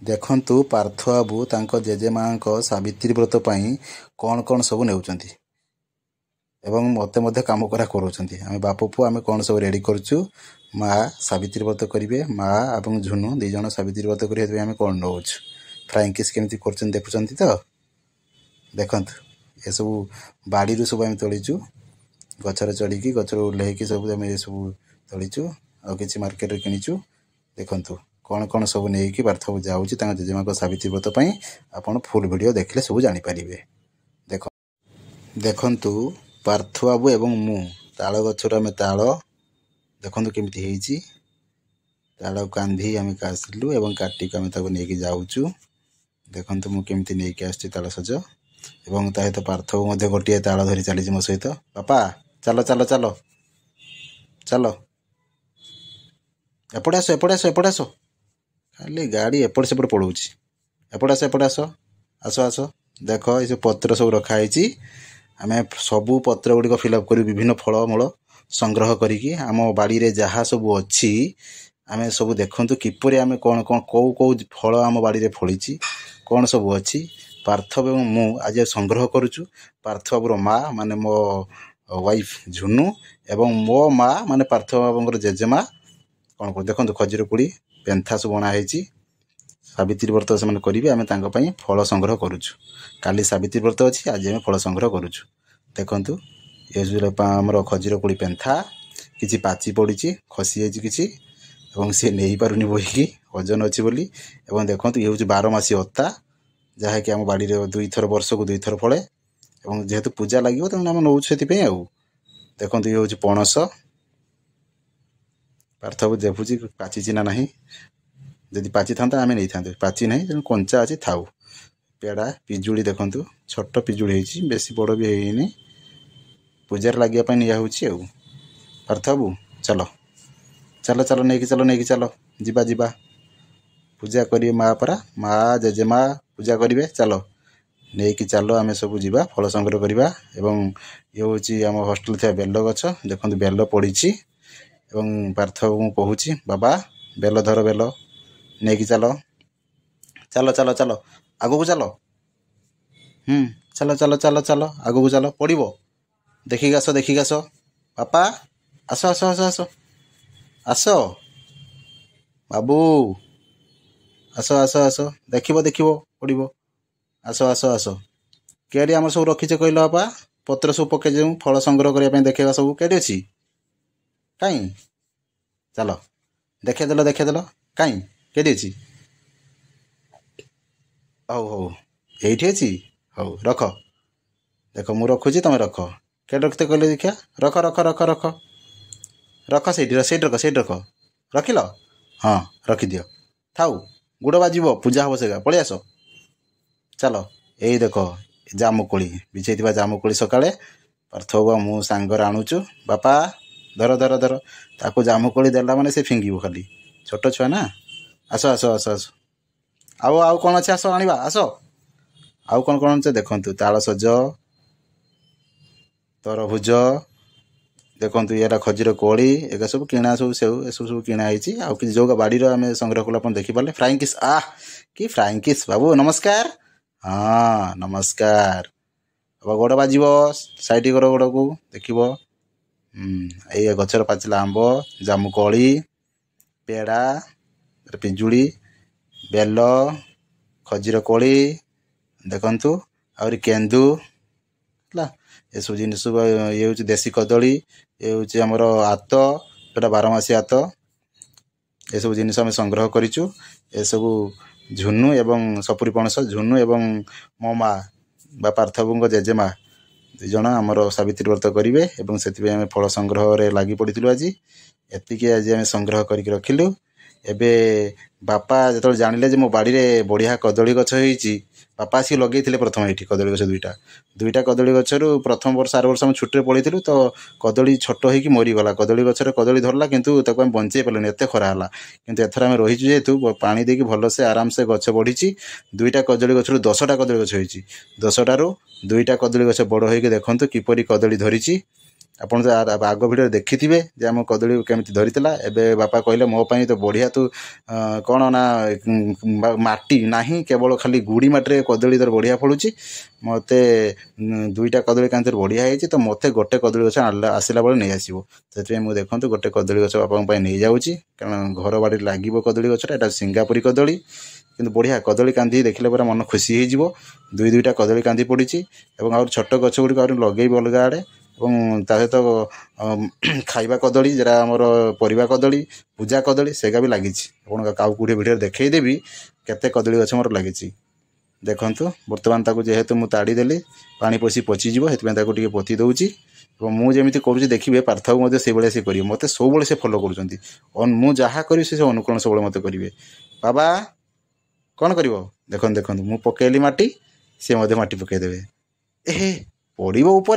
ଦେଖନ୍ତୁ ପାର୍ଥ ବାବୁ ତାଙ୍କ ଜେଜେମାଙ୍କ ସାବିତ୍ରୀ ବ୍ରତ ପାଇଁ କ'ଣ ସବୁ ନେଉଛନ୍ତି ଏବଂ ମୋତେ ମଧ୍ୟ କାମ କରା କରାଉଛନ୍ତି। ଆମେ ବାପ ପୁଅ ଆମେ କ'ଣ ସବୁ ରେଡ଼ି କରୁଛୁ। ମା ସାବିତ୍ରୀ ବ୍ରତ କରିବେ, ମା ଏବଂ ଝୁନୁ 2 ଜଣ ସାବିତ୍ରୀ ବ୍ରତ କରିବେ। ସେଥିପାଇଁ ଆମେ କ'ଣ ନେଉଛୁ। ଫ୍ରାଇଂ କିସ୍ କେମିତି କରୁଛନ୍ତି ଦେଖୁଛନ୍ତି ତ। ଦେଖନ୍ତୁ ଏସବୁ ବାଡ଼ିରୁ ସବୁ ଆମେ ତୋଳିଛୁ, ଗଛରେ ଚଢ଼ିକି ଗଛରୁ ଓହ୍ଲେଇକି ସବୁ ଆମେ ଏସବୁ ତୋଳିଛୁ, ଆଉ କିଛି ମାର୍କେଟରେ କିଣିଛୁ। ଦେଖନ୍ତୁ କ'ଣ ସବୁ ନେଇକି ପାର୍ଥ ବାବୁ ଯାଉଛି ତାଙ୍କ ଜେଜେମାଙ୍କ ସାବିତ୍ରୀ ବ୍ରତ ପାଇଁ। ଆପଣ ଫୁଲ୍ ଭିଡ଼ିଓ ଦେଖିଲେ ସବୁ ଜାଣିପାରିବେ। ଦେଖନ୍ତୁ ପାର୍ଥ ବାବୁ ଏବଂ ମୁଁ ତାଳ ଗଛରୁ ଆମେ ତାଳ ଦେଖନ୍ତୁ କେମିତି ହେଇଛି। ତାଳ କାନ୍ଧି ଆମେ ଆସିଲୁ ଏବଂ କାଟିକି ଆମେ ତାକୁ ନେଇକି ଯାଉଛୁ। ଦେଖନ୍ତୁ ମୁଁ କେମିତି ନେଇକି ଆସିଛି ତାଳ ସଜ, ଏବଂ ତା ସହିତ ପାର୍ଥ ବାବୁ ମଧ୍ୟ ଗୋଟିଏ ତାଳ ଧରି ଚାଲିଛି ମୋ ସହିତ। ବାପା ଚାଲ ଚାଲ ଚାଲ ଚାଲ, ଏପଟେ ଆସ ଏପଟେ ଆସ ଏପଟେ ଆସ। ଖାଲି ଗାଡ଼ି ଏପଟେ ସେପଟେ ପଳାଉଛି। ଏପଟେ ଆସ ଏପଟେ ଆସ ଆସ ଆସ। ଦେଖ ଏସବୁ ପତ୍ର ସବୁ ରଖାହେଇଛି। ଆମେ ସବୁ ପତ୍ର ଗୁଡ଼ିକ ଫିଲ୍ଅପ୍ କରି ବିଭିନ୍ନ ଫଳମୂଳ ସଂଗ୍ରହ କରିକି ଆମ ବାଡ଼ିରେ ଯାହା ସବୁ ଅଛି ଆମେ ସବୁ ଦେଖନ୍ତୁ କିପରି ଆମେ କେଉଁ ଫଳ ଆମ ବାଡ଼ିରେ ଫଳିଛି, କ'ଣ ସବୁ ଅଛି। ପାର୍ଥ ଏବଂ ମୁଁ ଆଜି ସଂଗ୍ରହ କରୁଛୁ। ପାର୍ଥ ବାବୁର ମା ମାନେ ମୋ ୱାଇଫ୍ ଝୁନୁ ଏବଂ ମୋ ମା ମାନେ ପାର୍ଥ ବାବୁଙ୍କର ଜେଜେମା କ'ଣ କରୁ। ଦେଖନ୍ତୁ ଖଜିର କୋଳି ପେନ୍ଥା ସବୁ ଅଣା ହେଇଛି। ସାବିତ୍ରୀ ବ୍ରତ ସେମାନେ କରିବେ, ଆମେ ତାଙ୍କ ପାଇଁ ଫଳ ସଂଗ୍ରହ କରୁଛୁ। କାଲି ସାବିତ୍ରୀ ବ୍ରତ ଅଛି, ଆଜି ଆମେ ଫଳ ସଂଗ୍ରହ କରୁଛୁ। ଦେଖନ୍ତୁ ଏ ଆମର ଖଜିର କୋଳି ପେନ୍ଥା କିଛି ପାଚି ପଡ଼ିଛି, ଖସି ଯାଇଛି କିଛି, ଏବଂ ସେ ନେଇପାରୁନି ବୋହିକି, ଓଜନ ଅଛି ବୋଲି। ଏବଂ ଦେଖନ୍ତୁ ଇଏ ହେଉଛି 12 ମାସି ଅତା, ଯାହାକି ଆମ ବାଡ଼ିରେ ବର୍ଷକୁ 2 ଥର ଫଳେ, ଏବଂ ଯେହେତୁ ପୂଜା ଲାଗିବ ତେଣୁ ଆମେ ନେଉଛୁ ସେଥିପାଇଁ। ଆଉ ଦେଖନ୍ତୁ ଇଏ ହେଉଛି ପଣସ। ପାର୍ଥ ବାବୁ ଦେଖୁଛି ପାଚିଛି ନା ନାହିଁ। ଯଦି ପାଚିଥାନ୍ତା ଆମେ ନେଇଥାନ୍ତୁ, ପାଚି ନାହିଁ ତେଣୁ କଞ୍ଚା ଅଛି ଥାଉ। ପେଡ଼ା ପିଜୁଳି ଦେଖନ୍ତୁ ଛୋଟ ପିଜୁଳି ହେଇଛି, ବେଶୀ ବଡ଼ ବି ହେଇନି, ପୂଜାରେ ଲାଗିବା ପାଇଁ ନିଆ ହେଉଛି। ଆଉ ପାର୍ଥ ବାବୁ ଚାଲ ଚାଲ ଚାଲ ନେଇକି ଚାଲ ଯିବା ଯିବା। ପୂଜା କରିବେ ମା ପରା, ମା ଜେଜେମା ପୂଜା କରିବେ। ଚାଲ ନେଇକି ଚାଲ ଆମେ ସବୁ ଯିବା ଫଳ ସଂଗ୍ରହ କରିବା। ଏବଂ ଇଏ ହେଉଛି ଆମ ହଷ୍ଟେଲରେ ଥିବା ବେଲ ଗଛ। ଦେଖନ୍ତୁ ବେଲ ପଡ଼ିଛି, ଏବଂ ପାର୍ଥ ବାବୁଙ୍କୁ କହୁଛି ବାବା ବେଲ ଧର, ବେଲ ନେଇକି ଚାଲ ଚାଲ ଚାଲ ଚାଲ ଆଗକୁ ଚାଲ। ଚାଲ ଚାଲ ଚାଲ ଚାଲ ଆଗକୁ ଚାଲ, ପଡ଼ିବ। ଦେଖିକି ଆସ ବାପା, ଆସ ଆସ ଆସ ଆସ ଆସ ବାବୁ, ଆସ ଆସ ଆସ। ଦେଖିବ ପଡ଼ିବ। ଆସ ଆସ ଆସ। କେଉଁଠି ଆମର ସବୁ ରଖିଛ କହିଲ ବାପା? ପତ୍ର ସବୁ ପକାଇ ଯାଉ ଫଳ ସଂଗ୍ରହ କରିବା ପାଇଁ ଦେଖେଇବା ସବୁ କେଉଁଠି ଅଛି? କାଇଁ ଚାଲ ଦେଖେଇଦେଲ କାଇଁ କେଉଁଠି ଅଛି? ହଉ ଏଇଠି ଅଛି। ହଉ ରଖ, ଦେଖ ମୁଁ ରଖୁଛି, ତୁମେ ରଖ। କେଉଁଠି ରଖିତେ କହିଲେ ଦେଖିଆ? ରଖ ସେଇଠି ରଖ। ରଖିଲ? ହଁ ରଖିଦିଅ। ଥାଉ, ଗୋଡ଼ ବାଜିବ, ପୂଜା ହେବ ସେଗା। ପଳେଇ ଆସ ଚାଲ। ଏଇ ଦେଖ ଜାମୁକୋଳି ବିଛେଇଥିବା ଜାମୁକୋଳି ସକାଳେ ପାର୍ଥ ବାବୁ ମୁଁ ସାଙ୍ଗରେ ଆଣୁଛୁ। ବାପା ଧର ତାକୁ ଜାମୁକୋଳି ଦେଲା ମାନେ ସେ ଫିଙ୍ଗିବ ଖାଲି, ଛୋଟ ଛୁଆ ନା। ଆସ ଆଉ କ'ଣ ଅଛି? ଆସ ଆଣିବା ଆସ। ଆଉ କ'ଣ ଅଛି ଦେଖନ୍ତୁ, ତାଳସଜ, ତରଭୁଜ, ଦେଖନ୍ତୁ ଏଇଟା ଖଜିର କୋଳି, ଏଗୁଡ଼ା ସବୁ କିଣା ସବୁ ସେଉ, ଏସବୁ କିଣା ହେଇଛି। ଆଉ କିଛି ଯେଉଁ ବାଡ଼ିର ଆମେ ସଂଗ୍ରହ କଲେ ଆପଣ ଦେଖିପାରିଲେ। ଫ୍ରାଇଂ କିସ୍, କି ଫ୍ରାଇଂ କିସ୍ ବାବୁ, ନମସ୍କାର। ହଁ ନମସ୍କାର ବାବା। ଗୋଡ଼ ବାଜିବ, ସାଇଡ଼ କର ଗୋଡ଼କୁ, ଦେଖିବ। ଏଇ ଗଛର ପାଚିଲା ଆମ୍ବ, ଜାମୁକୋଳି, ପେଡ଼ା, ପିଜୁଳି, ବେଲ, ଖଜିର କୋଳି, ଦେଖନ୍ତୁ ଆହୁରି କେନ୍ଦୁ ହେଲା। ଏସବୁ ଜିନିଷ ଇଏ ହେଉଛି ଦେଶୀ କଦଳୀ, ଇଏ ହେଉଛି ଆମର ଆତ, ଯେଉଁଟା 12 ମାସି ଆତ। ଏସବୁ ଜିନିଷ ଆମେ ସଂଗ୍ରହ କରିଛୁ। ଏସବୁ ଝୁନୁ ଏବଂ ସପୁରି ପଣସ, ଝୁନୁ ଏବଂ ମୋ ମା ବା ପାର୍ଥ ବାବୁଙ୍କ ଜେଜେମା 2 ଜଣ ଆମର ସାବିତ୍ରୀ ବ୍ରତ କରିବେ, ଏବଂ ସେଥିପାଇଁ ଆମେ ଫଳ ସଂଗ୍ରହରେ ଲାଗି ପଡ଼ିଥିଲୁ ଆଜି। ଏତିକି ଆଜି ଆମେ ସଂଗ୍ରହ କରିକି ରଖିଲୁ। ଏବେ ବାପା ଯେତେବେଳେ ଜାଣିଲେ ଯେ ମୋ ବାଡ଼ିରେ ବଢ଼ିଆ କଦଳୀ ଗଛ ହେଇଛି, ବାପା ଆସିକି ଲଗେଇଥିଲେ ପ୍ରଥମେ ଏଇଠି କଦଳୀ ଗଛ ଦୁଇଟା କଦଳୀ ଗଛରୁ ପ୍ରଥମ ବର୍ଷ ଆର ବର୍ଷ ଆମେ ଛୁଟିରେ ପଳେଇଥିଲୁ ତ କଦଳୀ ଛୋଟ ହେଇକି ମରିଗଲା। କଦଳୀ ଗଛରେ କଦଳୀ ଧରିଲା, କିନ୍ତୁ ତାକୁ ଆମେ ବଞ୍ଚେଇ ପାରିଲୁନି, ଏତେ ଖରା ହେଲା। କିନ୍ତୁ ଏଥର ଆମେ ରହିଛୁ ଯେହେତୁ ପାଣି ଦେଇକି ଭଲସେ ଆରାମସେ ଗଛ ବଢ଼ିଛି। 2ଟା କଦଳୀ ଗଛରୁ 10ଟା କଦଳୀ ଗଛ ହେଇଛି। 10ଟାରୁ 2ଟା କଦଳୀ ଗଛ ବଡ଼ ହେଇକି ଦେଖନ୍ତୁ କିପରି କଦଳୀ ଧରିଛି। ଆପଣ ତ ଆଗ ଭିଡ଼ିଓରେ ଦେଖିଥିବେ ଯେ ଆମ କଦଳୀ କେମିତି ଧରିଥିଲା। ଏବେ ବାପା କହିଲେ ମୋ ପାଇଁ ତ ବଢ଼ିଆ ତୁ କ'ଣ ନା ମାଟି ନାହିଁ, କେବଳ ଖାଲି ଗୁଡ଼ି ମାଟିରେ କଦଳୀ ତୋର ବଢ଼ିଆ ଫଳୁଛି। ମୋତେ 2ଟା କଦଳୀ କାନ୍ଦିରେ ବଢ଼ିଆ ହେଇଛି, ତ ମୋତେ ଗୋଟେ କଦଳୀ ଗଛ ଆସିଲା ବେଳେ ନେଇଆସିବ। ସେଥିପାଇଁ ମୁଁ ଦେଖନ୍ତୁ ଗୋଟେ କଦଳୀ ଗଛ ବାପାଙ୍କ ପାଇଁ ନେଇଯାଉଛି, କାରଣ ଘର ବାଡ଼ିରେ ଲାଗିବ କଦଳୀ ଗଛଟା। ଏଇଟା ସିଙ୍ଗାପୁରୀ କଦଳୀ, କିନ୍ତୁ ବଢ଼ିଆ କଦଳୀ କାନ୍ଦି ଦେଖିଲେ ପୁରା ମନ ଖୁସି ହେଇଯିବ। 2ଟା କଦଳୀ କାନ୍ଦି ପଡ଼ିଛି ଏବଂ ଆହୁରି ଛୋଟ ଗଛ ଗୁଡ଼ିକ ଆହୁରି ଲଗେଇବି ଅଲଗା ଆଡ଼େ। ଏବଂ ତା ସହିତ ଖାଇବା କଦଳୀ, ଯେଉଁଟା ଆମର ପରିବା କଦଳୀ, ପୂଜା କଦଳୀ, ସେଗା ବି ଲାଗିଛି। ଆପଣଙ୍କ ଆଉ କେଉଁଠି ଭିଡ଼ିଓରେ ଦେଖେଇଦେବି କେତେ କଦଳୀ ଗଛ ମୋର ଲାଗିଛି। ଦେଖନ୍ତୁ ବର୍ତ୍ତମାନ ତାକୁ ଯେହେତୁ ମୁଁ ତାଡ଼ିଦେଲି, ପାଣି ପଶି ପଚିଯିବ, ସେଥିପାଇଁ ତାକୁ ଟିକେ ପୋତି ଦେଉଛି। ଏବଂ ମୁଁ ଯେମିତି କରୁଛି ଦେଖିବେ ପାର୍ଥକ୍ୟ ମଧ୍ୟ ସେଇଭଳିଆ ସେ କରିବେ। ମୋତେ ସବୁବେଳେ ସେ ଫଲୋ କରୁଛନ୍ତି। ମୁଁ ଯାହା କରିବି ସେ ଅନୁକରଣ ସବୁବେଳେ ମୋତେ କରିବେ। ବାବା କ'ଣ କରିବ? ଦେଖନ୍ତୁ ମୁଁ ପକେଇଲି ମାଟି, ସେ ମଧ୍ୟ ମାଟି ପକେଇଦେବେ। ପଡ଼ିବ ଉପରେ।